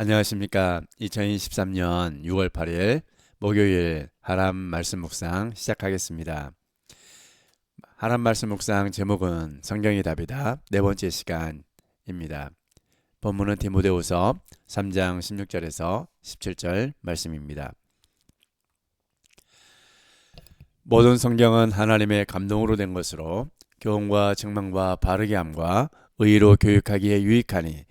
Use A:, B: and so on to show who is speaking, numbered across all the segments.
A: 안녕하십니까. 2023년 6월 8일 목요일 하람 말씀 묵상 시작하겠습니다. 하람 말씀 묵상 제목은 성경의 답이다. 네 번째 시간입니다. 본문은 디모데후서 3장 16절에서 17절 말씀입니다. 모든 성경은 하나님의 감동으로 된 것으로 교훈과 책망과 바르게 함과 의로 교육하기에 유익하니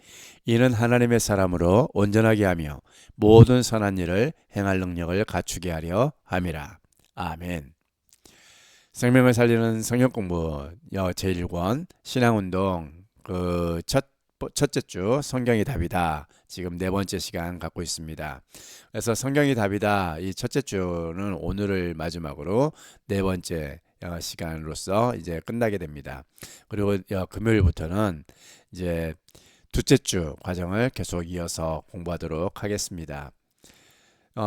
A: 이는 하나님의 사람으로 온전하게 하며 모든 선한 일을 행할 능력을 갖추게 하려 함이라. 아멘. 생명을 살리는 성경 공부 제1권 신앙운동 첫째 주 성경이 답이다. 지금 네 번째 시간 갖고 있습니다. 그래서 성경이 답이다. 이 첫째 주는 오늘을 마지막으로 네 번째 시간으로서 이제 끝나게 됩니다. 그리고 금요일부터는 이제 둘째 주 과정을 계속 이어서 공부하도록 하겠습니다.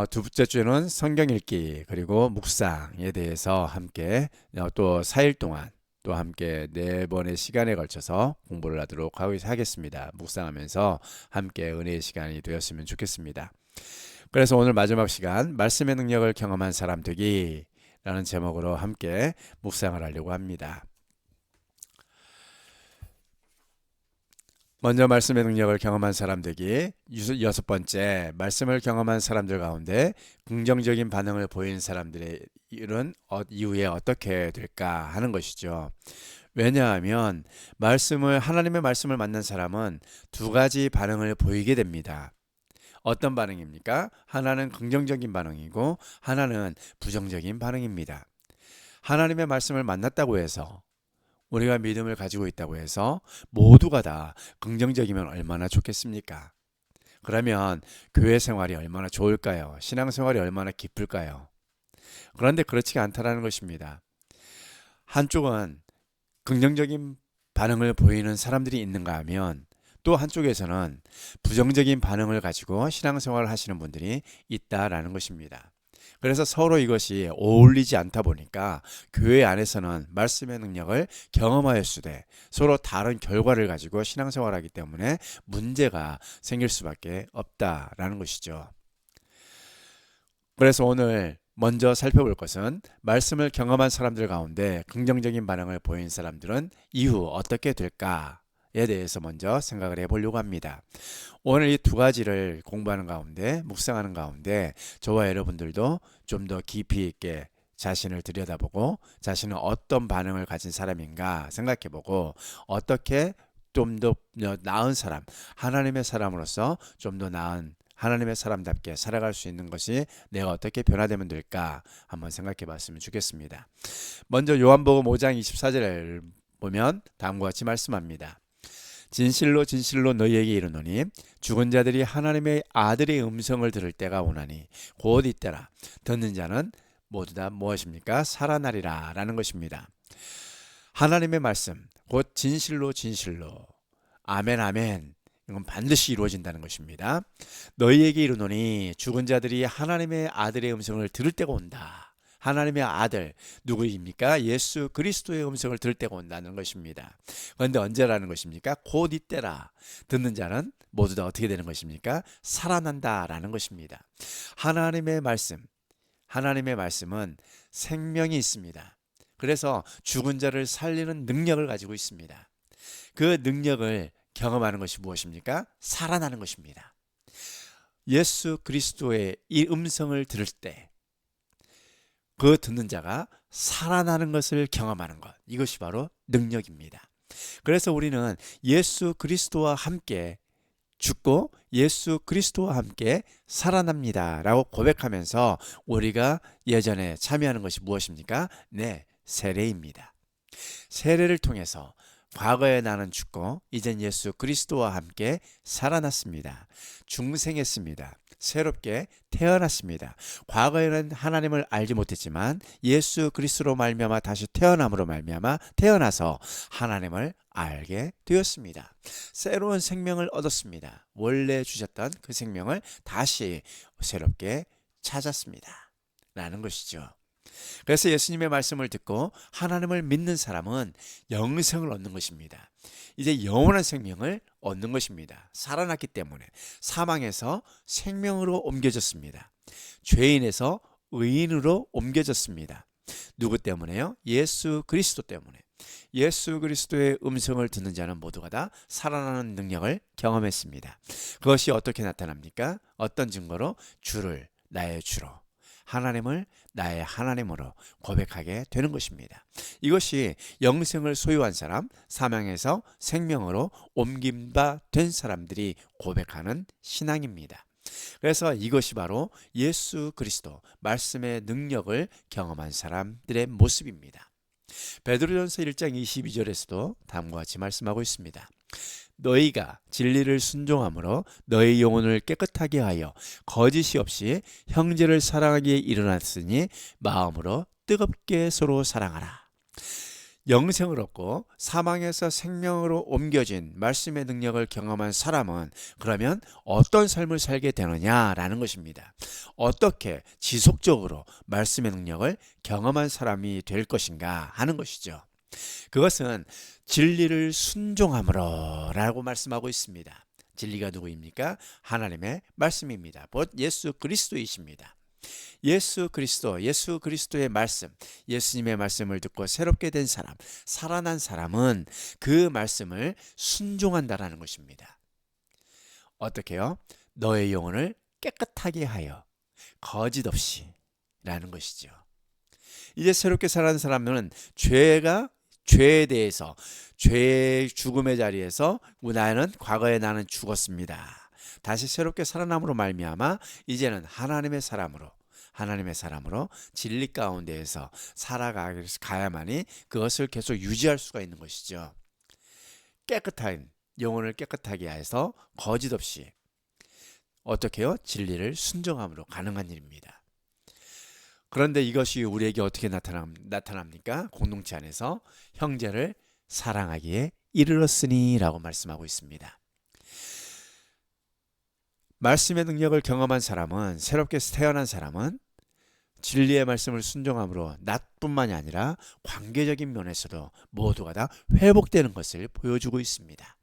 A: 두째 주는 성경 읽기 그리고 묵상에 대해서 함께 또 4일 동안 또 함께 네 번의 시간에 걸쳐서 공부를 하도록 하겠습니다. 묵상하면서 함께 은혜의 시간이 되었으면 좋겠습니다. 그래서 오늘 마지막 시간 말씀의 능력을 경험한 사람 되기 라는 제목으로 함께 묵상을 하려고 합니다. 먼저 말씀의 능력을 경험한 사람 되기 여섯 번째, 말씀을 경험한 사람들 가운데 긍정적인 반응을 보인 사람들의 일은 이후에 어떻게 될까 하는 것이죠. 왜냐하면 하나님의 말씀을 만난 사람은 두 가지 반응을 보이게 됩니다. 어떤 반응입니까? 하나는 긍정적인 반응이고 하나는 부정적인 반응입니다. 하나님의 말씀을 만났다고 해서 우리가 믿음을 가지고 있다고 해서 모두가 다 긍정적이면 얼마나 좋겠습니까? 그러면 교회 생활이 얼마나 좋을까요? 신앙 생활이 얼마나 기쁠까요? 그런데 그렇지가 않다라는 것입니다. 한쪽은 긍정적인 반응을 보이는 사람들이 있는가 하면 또 한쪽에서는 부정적인 반응을 가지고 신앙생활을 하시는 분들이 있다라는 것입니다. 그래서 서로 이것이 어울리지 않다 보니까 교회 안에서는 말씀의 능력을 경험하였으되 서로 다른 결과를 가지고 신앙생활하기 때문에 문제가 생길 수밖에 없다라는 것이죠. 그래서 오늘 먼저 살펴볼 것은 말씀을 경험한 사람들 가운데 긍정적인 반응을 보인 사람들은 이후 어떻게 될까? 에 대해서 먼저 생각을 해보려고 합니다. 오늘 이 두 가지를 공부하는 가운데 묵상하는 가운데 저와 여러분들도 좀 더 깊이 있게 자신을 들여다보고 자신은 어떤 반응을 가진 사람인가 생각해보고 어떻게 좀 더 나은 사람, 하나님의 사람으로서 좀 더 나은 하나님의 사람답게 살아갈 수 있는 것이 내가 어떻게 변화되면 될까 한번 생각해 봤으면 좋겠습니다. 먼저 요한복음 5장 24절을 보면 다음과 같이 말씀합니다. 진실로 진실로 너희에게 이르노니 죽은 자들이 하나님의 아들의 음성을 들을 때가 오나니 곧 이때라. 듣는 자는 모두 다 무엇입니까? 살아나리라 라는 것입니다. 하나님의 말씀 곧 진실로 진실로 아멘 아멘 이건 반드시 이루어진다는 것입니다. 너희에게 이르노니 죽은 자들이 하나님의 아들의 음성을 들을 때가 온다. 하나님의 아들 누구입니까? 예수 그리스도의 음성을 들을 때가 온다는 것입니다. 그런데 언제라는 것입니까? 곧 이때라. 듣는 자는 모두 다 어떻게 되는 것입니까? 살아난다라는 것입니다. 하나님의 말씀은 생명이 있습니다. 그래서 죽은 자를 살리는 능력을 가지고 있습니다. 그 능력을 경험하는 것이 무엇입니까? 살아나는 것입니다. 예수 그리스도의 이 음성을 들을 때 그 듣는 자가 살아나는 것을 경험하는 것, 이것이 바로 능력입니다. 그래서 우리는 예수 그리스도와 함께 죽고 예수 그리스도와 함께 살아납니다 라고 고백하면서 우리가 예전에 참여하는 것이 무엇입니까? 네, 세례입니다. 세례를 통해서 과거에 나는 죽고 이젠 예수 그리스도와 함께 살아났습니다. 중생했습니다. 새롭게 태어났습니다. 과거에는 하나님을 알지 못했지만 예수 그리스도로 말미암아 다시 태어남으로 말미암아 태어나서 하나님을 알게 되었습니다. 새로운 생명을 얻었습니다. 원래 주셨던 그 생명을 다시 새롭게 찾았습니다. 라는 것이죠. 그래서 예수님의 말씀을 듣고 하나님을 믿는 사람은 영생을 얻는 것입니다. 이제 영원한 생명을 얻는 것입니다. 살아났기 때문에 사망에서 생명으로 옮겨졌습니다. 죄인에서 의인으로 옮겨졌습니다. 누구 때문에요? 예수 그리스도 때문에. 예수 그리스도의 음성을 듣는 자는 모두가 다 살아나는 능력을 경험했습니다. 그것이 어떻게 나타납니까? 어떤 증거로? 주를 나의 주로, 하나님을 나의 하나님으로 고백하게 되는 것입니다. 이것이 영생을 소유한 사람, 사망에서 생명으로 옮김바 된 사람들이 고백하는 신앙입니다. 그래서 이것이 바로 예수 그리스도 말씀의 능력을 경험한 사람들의 모습입니다. 베드로전서 1장 22절에서도 다음과 같이 말씀하고 있습니다. 너희가 진리를 순종함으로 너희 영혼을 깨끗하게 하여 거짓이 없이 형제를 사랑하기에 일어났으니 마음으로 뜨겁게 서로 사랑하라. 영생을 얻고 사망에서 생명으로 옮겨진 말씀의 능력을 경험한 사람은 그러면 어떤 삶을 살게 되느냐라는 것입니다. 어떻게 지속적으로 말씀의 능력을 경험한 사람이 될 것인가 하는 것이죠. 그것은 진리를 순종함으로 라고 말씀하고 있습니다. 진리가 누구입니까? 하나님의 말씀입니다. 곧 예수 그리스도이십니다. 예수 그리스도, 예수 그리스도의 말씀, 예수님의 말씀을 듣고 새롭게 된 사람, 살아난 사람은 그 말씀을 순종한다라는 것입니다. 어떻게요? 너의 영혼을 깨끗하게 하여 거짓 없이 라는 것이죠. 이제 새롭게 살아난 사람은 죄에 대해서 죄의 죽음의 자리에서 나는 과거에 나는 죽었습니다. 다시 새롭게 살아남으로 말미암아 이제는 하나님의 사람으로 진리 가운데에서 살아가야만이 그것을 계속 유지할 수가 있는 것이죠. 깨끗한 영혼을 깨끗하게 해서 거짓 없이 어떻게요? 진리를 순종함으로 가능한 일입니다. 그런데 이것이 우리에게 어떻게 나타납니까? 공동체 안에서 형제를 사랑하기에 이르렀으니 라고 말씀하고 있습니다. 말씀의 능력을 경험한 사람은, 새롭게 태어난 사람은 진리의 말씀을 순종함으로 나뿐만이 아니라 관계적인 면에서도 모두가 다 회복되는 것을 보여주고 있습니다.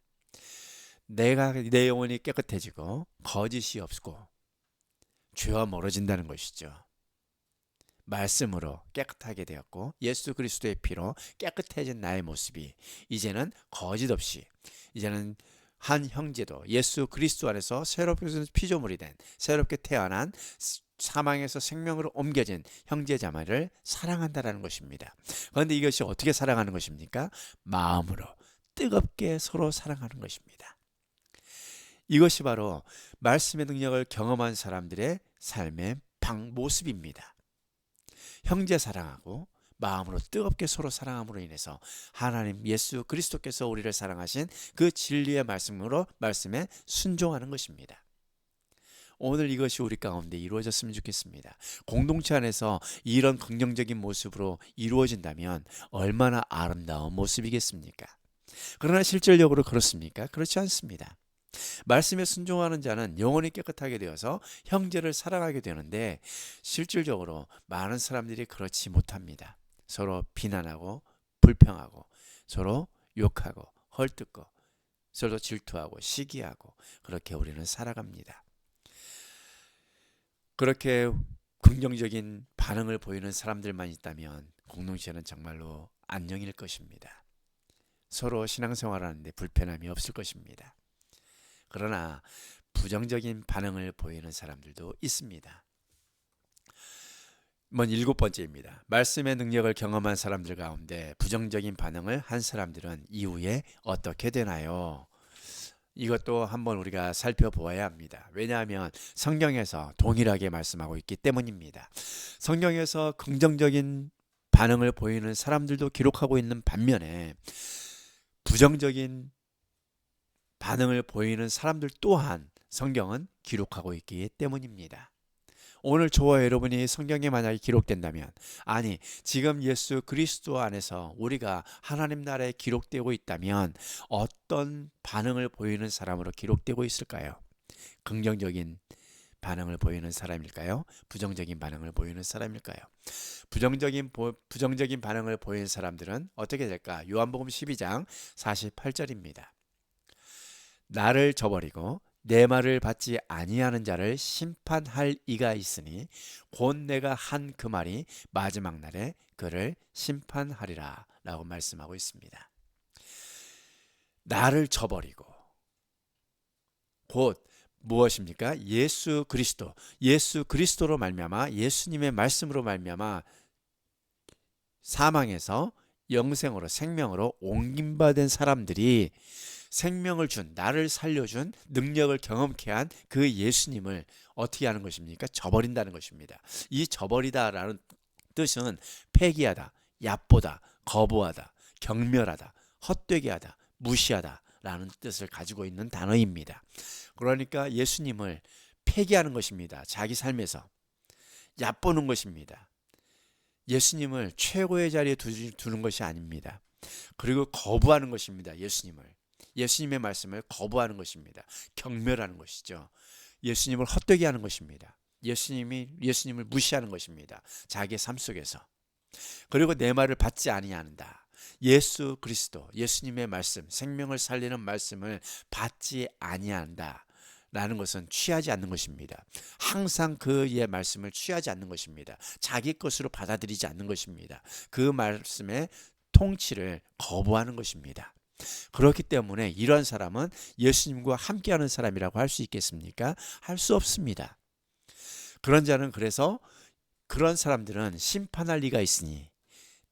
A: 내 영혼이 깨끗해지고 거짓이 없고 죄와 멀어진다는 것이죠. 말씀으로 깨끗하게 되었고 예수 그리스도의 피로 깨끗해진 나의 모습이 이제는 거짓 없이, 이제는 한 형제도 예수 그리스도 안에서 새롭게 피조물이 된, 새롭게 태어난, 사망에서 생명으로 옮겨진 형제자매를 사랑한다라는 것입니다. 그런데 이것이 어떻게 사랑하는 것입니까? 마음으로 뜨겁게 서로 사랑하는 것입니다. 이것이 바로 말씀의 능력을 경험한 사람들의 삶의 모습입니다. 형제 사랑하고 마음으로 뜨겁게 서로 사랑함으로 인해서 하나님 예수 그리스도께서 우리를 사랑하신 그 진리의 말씀에 순종하는 것입니다. 오늘 이것이 우리 가운데 이루어졌으면 좋겠습니다. 공동체 안에서 이런 긍정적인 모습으로 이루어진다면 얼마나 아름다운 모습이겠습니까? 그러나 실질적으로 그렇습니까? 그렇지 않습니다. 말씀에 순종하는 자는 영혼이 깨끗하게 되어서 형제를 사랑하게 되는데 실질적으로 많은 사람들이 그렇지 못합니다. 서로 비난하고 불평하고 서로 욕하고 헐뜯고 서로 질투하고 시기하고 그렇게 우리는 살아갑니다. 그렇게 긍정적인 반응을 보이는 사람들만 있다면 공동체는 정말로 안녕일 것입니다. 서로 신앙생활하는데 불편함이 없을 것입니다. 그러나 부정적인 반응을 보이는 사람들도 있습니다. 7번째입니다. 말씀의 능력을 경험한 사람들 가운데 부정적인 반응을 한 사람들은 이후에 어떻게 되나요? 이것도 한번 우리가 살펴보아야 합니다. 왜냐하면 성경에서 동일하게 말씀하고 있기 때문입니다. 성경에서 긍정적인 반응을 보이는 사람들도 기록하고 있는 반면에 부정적인 반응을 보이는 사람들 또한 성경은 기록하고 있기 때문입니다. 오늘 저와 여러분이 성경에 만약에 기록된다면, 아니 지금 예수 그리스도 안에서 우리가 하나님 나라에 기록되고 있다면 어떤 반응을 보이는 사람으로 기록되고 있을까요? 긍정적인 반응을 보이는 사람일까요? 부정적인 반응을 보이는 사람일까요? 부정적인 반응을 보이는 사람들은 어떻게 될까? 요한복음 12장 48절입니다. 나를 저버리고 내 말을 받지 아니하는 자를 심판할 이가 있으니 곧 내가 한 그 말이 마지막 날에 그를 심판하리라 라고 말씀하고 있습니다. 나를 저버리고 곧 무엇입니까? 예수 그리스도로 말미암아 예수님의 말씀으로 말미암아 사망에서 영생으로 생명으로 옮김받은 사람들이 생명을 준 나를 살려준 능력을 경험케 한 그 예수님을 어떻게 하는 것입니까? 저버린다는 것입니다. 이 저버리다라는 뜻은 폐기하다, 얕보다, 거부하다, 경멸하다, 헛되게 하다, 무시하다 라는 뜻을 가지고 있는 단어입니다. 그러니까 예수님을 폐기하는 것입니다. 자기 삶에서 얕보는 것입니다. 예수님을 최고의 자리에 두는 것이 아닙니다. 그리고 거부하는 것입니다. 예수님의 말씀을 거부하는 것입니다. 경멸하는 것이죠. 예수님을 헛되게 하는 것입니다. 예수님을 무시하는 것입니다. 자기의 삶 속에서. 그리고 내 말을 받지 아니한다. 예수 그리스도, 예수님의 말씀, 생명을 살리는 말씀을 받지 아니한다. 라는 것은 취하지 않는 것입니다. 항상 그의 말씀을 취하지 않는 것입니다. 자기 것으로 받아들이지 않는 것입니다. 그 말씀의 통치를 거부하는 것입니다. 그렇기 때문에 이런 사람은 예수님과 함께하는 사람이라고 할 수 있겠습니까? 할 수 없습니다. 그런 사람들은 심판할 리가 있으니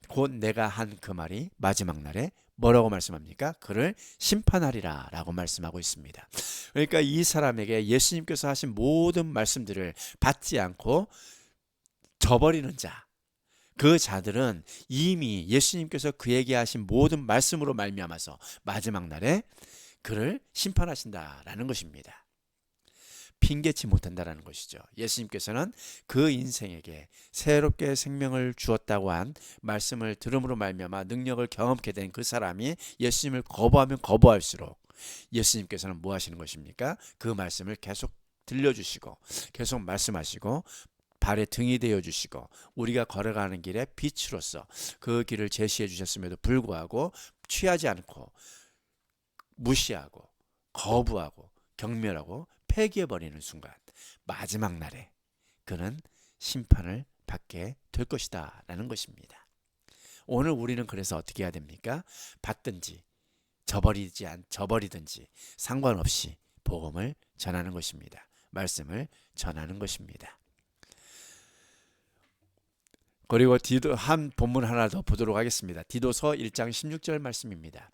A: 곧 내가 한 그 말이 마지막 날에 뭐라고 말씀합니까? 그를 심판하리라 라고 말씀하고 있습니다. 그러니까 이 사람에게 예수님께서 하신 모든 말씀들을 받지 않고 저버리는 자, 그 자들은 이미 예수님께서 그에게 하신 모든 말씀으로 말미암아서 마지막 날에 그를 심판하신다라는 것입니다. 핑계치 못한다라는 것이죠. 예수님께서는 그 인생에게 새롭게 생명을 주었다고 한 말씀을 들음으로 말미암아 능력을 경험케 된 그 사람이 예수님을 거부하면 거부할수록 예수님께서는 뭐 하시는 것입니까? 그 말씀을 계속 들려주시고 계속 말씀하시고 발에 등이 되어 주시고 우리가 걸어가는 길에 빛으로서 그 길을 제시해 주셨음에도 불구하고 취하지 않고 무시하고 거부하고 경멸하고 폐기해버리는 순간 마지막 날에 그는 심판을 받게 될 것이다 라는 것입니다. 오늘 우리는 그래서 어떻게 해야 됩니까? 받든지 저버리든지 상관없이 복음을 전하는 것입니다. 말씀을 전하는 것입니다. 그리고 한 본문 하나 더 보도록 하겠습니다. 디도서 1장 16절 말씀입니다.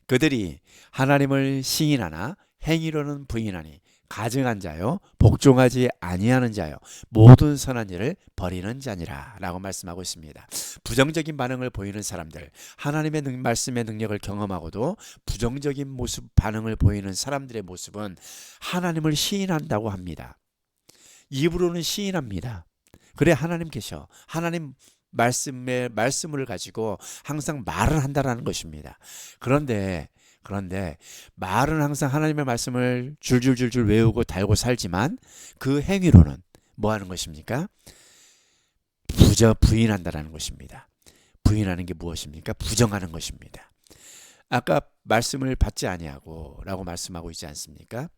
A: 그들이 하나님을 시인하나 행위로는 부인하니 가증한 자요 복종하지 아니하는 자요 모든 선한 일을 버리는 자니라 라고 말씀하고 있습니다. 부정적인 반응을 보이는 사람들, 하나님의 말씀의 능력을 경험하고도 부정적인 반응을 보이는 사람들의 모습은 하나님을 시인한다고 합니다. 입으로는 시인합니다. 그래 하나님 계셔. 하나님 말씀을 가지고 항상 말을 한다라는 것입니다. 그런데 말은 항상 하나님의 말씀을 줄줄줄줄 외우고 달고 살지만 그 행위로는 뭐 하는 것입니까? 부인한다라는 것입니다. 부인하는 게 무엇입니까? 부정하는 것입니다. 아까 말씀을 받지 아니하고 라고 말씀하고 있지 않습니까?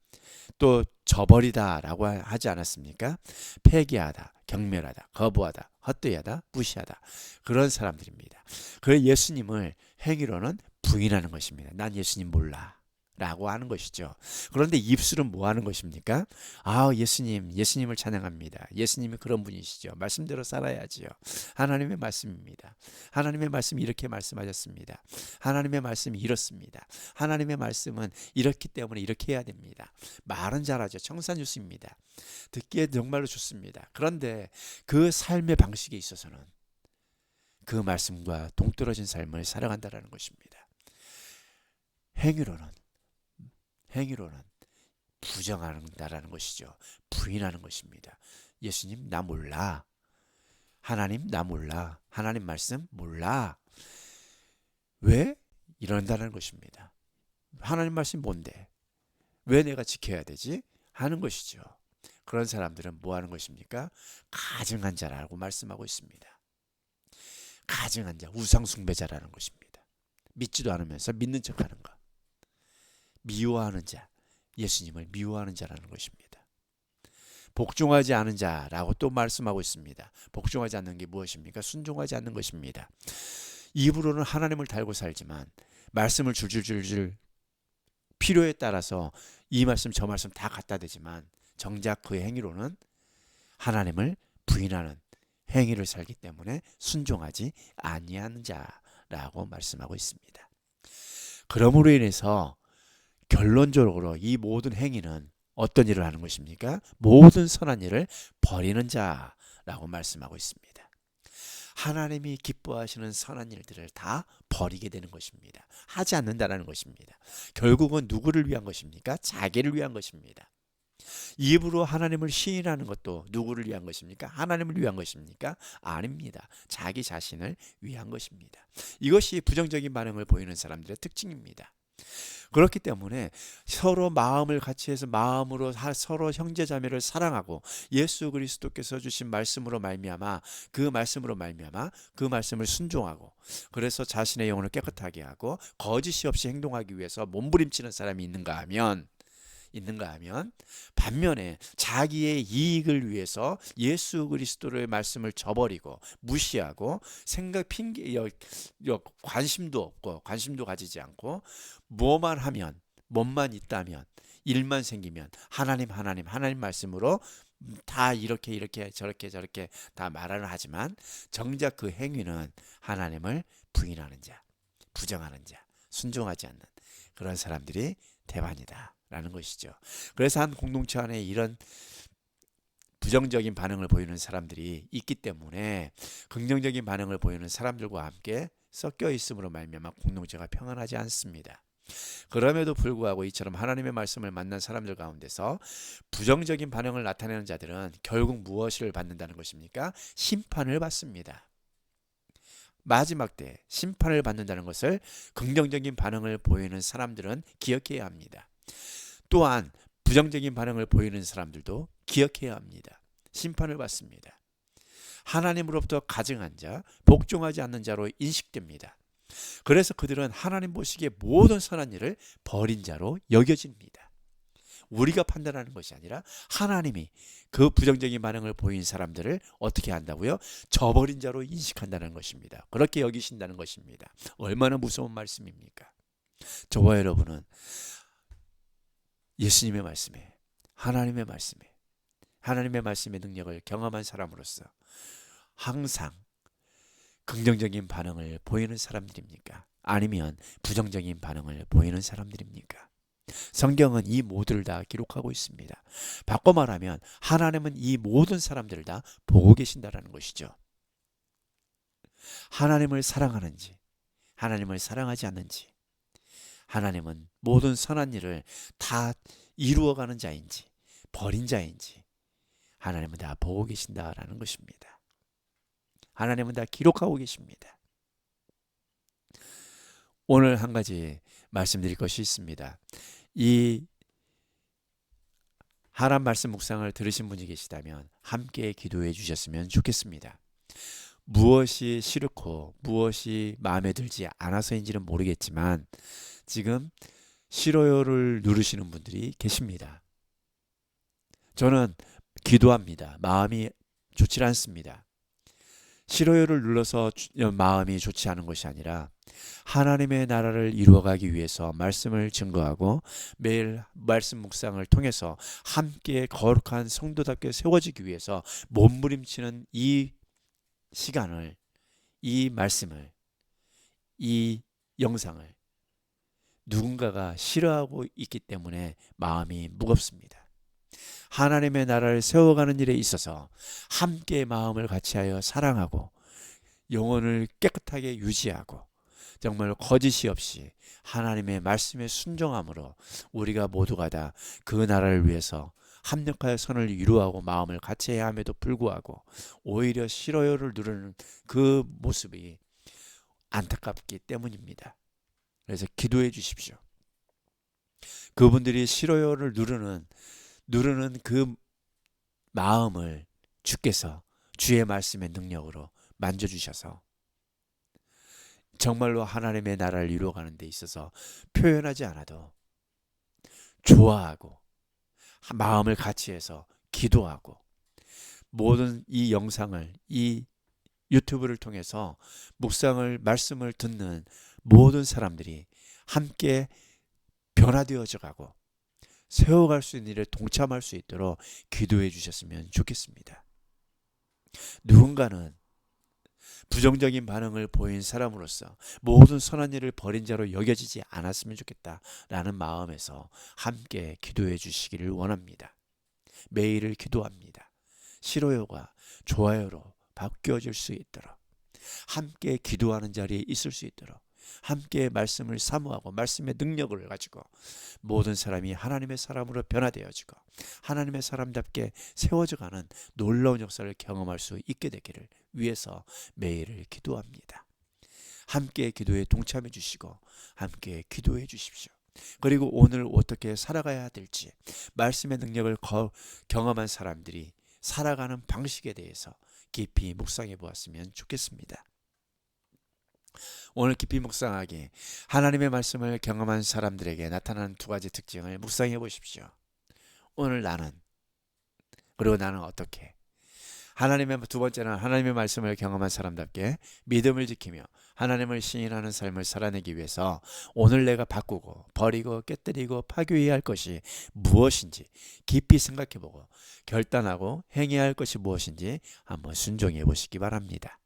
A: 또 저버리다 라고 하지 않았습니까? 폐기하다, 경멸하다, 거부하다, 헛되이하다, 무시하다 그런 사람들입니다. 그래서 예수님을 행위로는 부인하는 것입니다. 난 예수님 몰라 라고 하는 것이죠. 그런데 입술은 뭐 하는 것입니까? 예수님을 찬양합니다. 예수님이 그런 분이시죠. 말씀대로 살아야지요. 하나님의 말씀입니다. 하나님의 말씀이 이렇게 말씀하셨습니다. 하나님의 말씀이 이렇습니다. 하나님의 말씀은 이렇기 때문에 이렇게 해야 됩니다. 말은 잘하죠. 청산유수입니다. 듣기에 정말로 좋습니다. 그런데 그 삶의 방식에 있어서는 그 말씀과 동떨어진 삶을 살아간다는 것입니다. 행위로는 부정한다라는 것이죠. 부인하는 것입니다. 예수님 나 몰라. 하나님 나 몰라. 하나님 말씀 몰라. 왜? 이런다는 것입니다. 하나님 말씀이 뭔데? 왜 내가 지켜야 되지? 하는 것이죠. 그런 사람들은 뭐 하는 것입니까? 가증한 자라고 말씀하고 있습니다. 가증한 자, 우상 숭배자라는 것입니다. 믿지도 않으면서 믿는 척하는 것. 미워하는 자, 예수님을 미워하는 자라는 것입니다. 복종하지 않은 자라고 또 말씀하고 있습니다. 복종하지 않는 게 무엇입니까? 순종하지 않는 것입니다. 입으로는 하나님을 달고 살지만 말씀을 줄줄줄줄 필요에 따라서 이 말씀 저 말씀 다 갖다 대지만 정작 그 행위로는 하나님을 부인하는 행위를 살기 때문에 순종하지 아니하는 자라고 말씀하고 있습니다. 그러므로 인해서 결론적으로 이 모든 행위는 어떤 일을 하는 것입니까? 모든 선한 일을 버리는 자라고 말씀하고 있습니다. 하나님이 기뻐하시는 선한 일들을 다 버리게 되는 것입니다. 하지 않는다는 것입니다. 결국은 누구를 위한 것입니까? 자기를 위한 것입니다. 입으로 하나님을 시인하는 것도 누구를 위한 것입니까? 하나님을 위한 것입니까? 아닙니다. 자기 자신을 위한 것입니다. 이것이 부정적인 반응을 보이는 사람들의 특징입니다. 그렇기 때문에 서로 마음을 같이 해서 마음으로 서로 형제자매를 사랑하고 예수 그리스도께서 주신 말씀으로 말미암아 그 말씀을 순종하고 그래서 자신의 영혼을 깨끗하게 하고 거짓이 없이 행동하기 위해서 몸부림치는 사람이 있는가 하면 반면에 자기의 이익을 위해서 예수 그리스도의 말씀을 저버리고 무시하고 생각 핑계 관심도 없고 관심도 가지지 않고 뭐만 있다면 일만 생기면 하나님 말씀으로 다 이렇게 저렇게 다 말을 하지만 정작 그 행위는 하나님을 부인하는 자, 부정하는 자, 순종하지 않는 그런 사람들이 대반이다 라는 것이죠. 그래서 한 공동체 안에 이런 부정적인 반응을 보이는 사람들이 있기 때문에 긍정적인 반응을 보이는 사람들과 함께 섞여 있음으로 말미암아 공동체가 평안하지 않습니다. 그럼에도 불구하고 이처럼 하나님의 말씀을 만난 사람들 가운데서 부정적인 반응을 나타내는 자들은 결국 무엇을 받는다는 것입니까? 심판을 받습니다. 마지막 때 심판을 받는다는 것을 긍정적인 반응을 보이는 사람들은 기억해야 합니다. 또한 부정적인 반응을 보이는 사람들도 기억해야 합니다. 심판을 받습니다. 하나님으로부터 가증한 자, 복종하지 않는 자로 인식됩니다. 그래서 그들은 하나님 보시기에 모든 선한 일을 버린 자로 여겨집니다. 우리가 판단하는 것이 아니라 하나님이 그 부정적인 반응을 보인 사람들을 어떻게 한다고요? 저버린 자로 인식한다는 것입니다. 그렇게 여기신다는 것입니다. 얼마나 무서운 말씀입니까? 저와 여러분은 예수님의 말씀에 하나님의 말씀의 능력을 경험한 사람으로서 항상 긍정적인 반응을 보이는 사람들입니까? 아니면 부정적인 반응을 보이는 사람들입니까? 성경은 이 모두를 다 기록하고 있습니다. 바꿔 말하면 하나님은 이 모든 사람들을 다 보고 계신다는 것이죠. 하나님을 사랑하는지 하나님을 사랑하지 않는지 하나님은 모든 선한 일을 다 이루어가는 자인지 버린 자인지 하나님은 다 보고 계신다라는 것입니다. 하나님은 다 기록하고 계십니다. 오늘 한 가지 말씀드릴 것이 있습니다. 이 하람 말씀 묵상을 들으신 분이 계시다면 함께 기도해 주셨으면 좋겠습니다. 무엇이 싫고 무엇이 마음에 들지 않아서인지는 모르겠지만 지금 싫어요를 누르시는 분들이 계십니다. 저는 기도합니다. 마음이 좋지 않습니다. 싫어요를 눌러서 마음이 좋지 않은 것이 아니라 하나님의 나라를 이루어가기 위해서 말씀을 증거하고 매일 말씀 묵상을 통해서 함께 거룩한 성도답게 세워지기 위해서 몸부림치는 이 시간을, 이 말씀을, 이 영상을 누군가가 싫어하고 있기 때문에 마음이 무겁습니다. 하나님의 나라를 세워가는 일에 있어서 함께 마음을 같이하여 사랑하고 영혼을 깨끗하게 유지하고 정말 거짓이 없이 하나님의 말씀에 순종함으로 우리가 모두가 다 그 나라를 위해서 합력하여 선을 이루어가고 마음을 같이해야 함에도 불구하고 오히려 싫어요를 누르는 그 모습이 안타깝기 때문입니다. 그래서 기도해 주십시오. 그분들이 싫어요를 누르는 그 마음을 주께서 주의 말씀의 능력으로 만져주셔서 정말로 하나님의 나라를 이루어가는 데 있어서 표현하지 않아도 좋아하고 마음을 같이 해서 기도하고 모든 이 영상을 이 유튜브를 통해서 묵상을 말씀을 듣는 모든 사람들이 함께 변화되어져 가고 세워갈 수 있는 일에 동참할 수 있도록 기도해 주셨으면 좋겠습니다. 누군가는 부정적인 반응을 보인 사람으로서 모든 선한 일을 벌인 자로 여겨지지 않았으면 좋겠다라는 마음에서 함께 기도해 주시기를 원합니다. 매일을 기도합니다. 싫어요가 좋아요로 바뀌어질 수 있도록 함께 기도하는 자리에 있을 수 있도록 함께 말씀을 사모하고 말씀의 능력을 가지고 모든 사람이 하나님의 사람으로 변화되어지고 하나님의 사람답게 세워져가는 놀라운 역사를 경험할 수 있게 되기를 위해서 매일을 기도합니다. 함께 기도에 동참해 주시고 함께 기도해 주십시오. 그리고 오늘 어떻게 살아가야 될지 말씀의 능력을 경험한 사람들이 살아가는 방식에 대해서 깊이 묵상해 보았으면 좋겠습니다. 오늘 깊이 묵상하기 하나님의 말씀을 경험한 사람들에게 나타나는 두 가지 특징을 묵상해 보십시오. 오늘 나는 그리고 나는 어떻게 하나님의 두 번째는 하나님의 말씀을 경험한 사람답게 믿음을 지키며 하나님을 시인하는 삶을 살아내기 위해서 오늘 내가 바꾸고 버리고 깨뜨리고 파괴해야 할 것이 무엇인지 깊이 생각해보고 결단하고 행해야 할 것이 무엇인지 한번 순종해 보시기 바랍니다.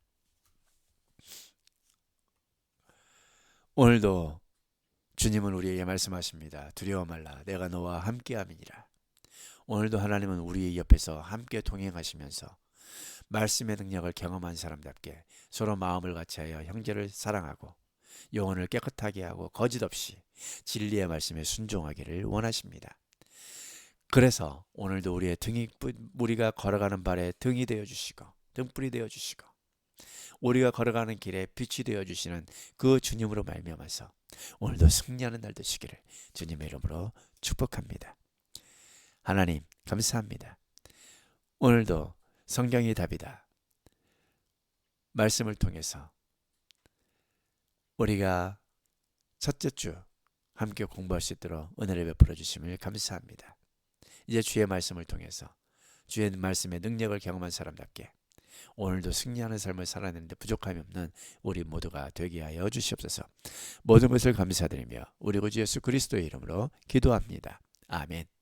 A: 오늘도 주님은 우리에게 말씀하십니다. 두려워 말라 내가 너와 함께함이니라. 오늘도 하나님은 우리 옆에서 함께 동행하시면서 말씀의 능력을 경험한 사람답게 서로 마음을 같이하여 형제를 사랑하고 영혼을 깨끗하게 하고 거짓 없이 진리의 말씀에 순종하기를 원하십니다. 그래서 오늘도 우리가 걸어가는 발에 등이 되어주시고 등불이 되어주시고 우리가 걸어가는 길에 빛이 되어주시는 그 주님으로 말미암아서 오늘도 승리하는 날 되시기를 주님의 이름으로 축복합니다. 하나님 감사합니다. 오늘도 성경이 답이다 말씀을 통해서 우리가 첫째 주 함께 공부할 수 있도록 은혜를 베풀어 주심을 감사합니다. 이제 주의 말씀을 통해서 주의 말씀의 능력을 경험한 사람답게 오늘도 승리하는 삶을 살아내는데 부족함이 없는 우리 모두가 되게 하여 주시옵소서. 모든 것을 감사드리며 우리 구주 예수 그리스도의 이름으로 기도합니다. 아멘.